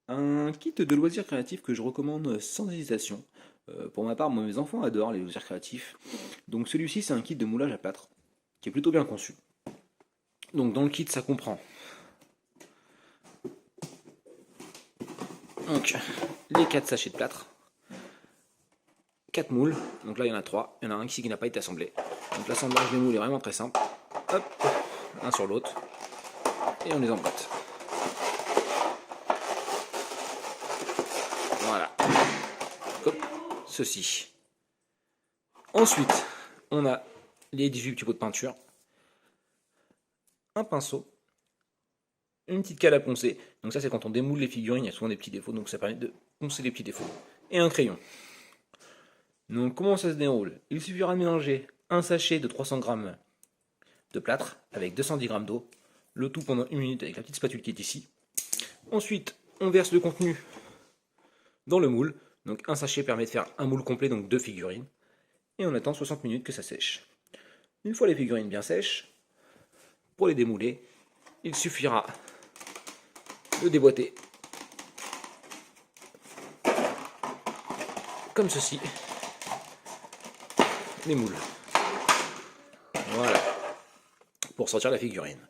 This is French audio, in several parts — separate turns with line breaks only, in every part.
Un kit de loisirs créatifs que je recommande sans hésitation. Pour ma part, moi, mes enfants adorent les loisirs créatifs. Donc celui-ci, c'est un kit de moulage à plâtre, qui est plutôt bien conçu. Donc dans le kit, ça comprend donc, les 4 sachets de plâtre, 4 moules, donc là il y en a 3, il y en a un ici qui n'a pas été assemblé. Donc l'assemblage des moules est vraiment très simple. Hop, un sur l'autre, et on les emboîte. Voilà, comme ceci. Ensuite, on a les 18 petits pots de peinture, un pinceau, une petite cale à poncer. Donc ça c'est quand on démoule les figurines, il y a souvent des petits défauts, donc ça permet de poncer les petits défauts. Et un crayon. Donc comment ça se déroule? Il suffira de mélanger un sachet de 300 g de plâtre avec 210 g d'eau, le tout pendant 1 minute avec la petite spatule qui est ici. Ensuite, on verse le contenu dans le moule. Donc un sachet permet de faire un moule complet, donc 2 figurines. Et on attend 60 minutes que ça sèche. Une fois les figurines bien sèches, pour les démouler, il suffira de déboîter comme ceci les moules. Voilà, pour sortir la figurine.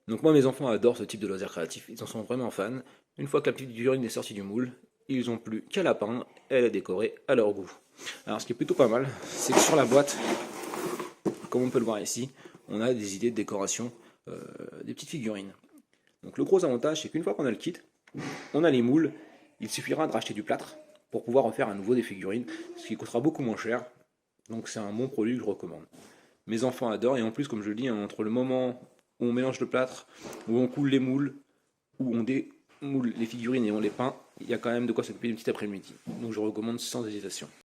Donc moi mes enfants adorent ce type de loisir créatif, ils en sont vraiment fans. Une fois que la petite figurine est sortie du moule, ils n'ont plus qu'à la peindre et à la décorer à leur goût. Alors ce qui est plutôt pas mal, c'est que sur la boîte, comme on peut le voir ici, on a des idées de décoration des petites figurines. Donc le gros avantage, c'est qu'une fois qu'on a le kit, on a les moules, il suffira de racheter du plâtre pour pouvoir refaire à nouveau des figurines, ce qui coûtera beaucoup moins cher. Donc c'est un bon produit que je recommande. Mes enfants adorent, et en plus, comme je le dis, entre le moment où on mélange le plâtre, où on coule les moules, où on démoule les figurines et on les peint, il y a quand même de quoi s'occuper une petite après-midi. Donc je recommande sans hésitation.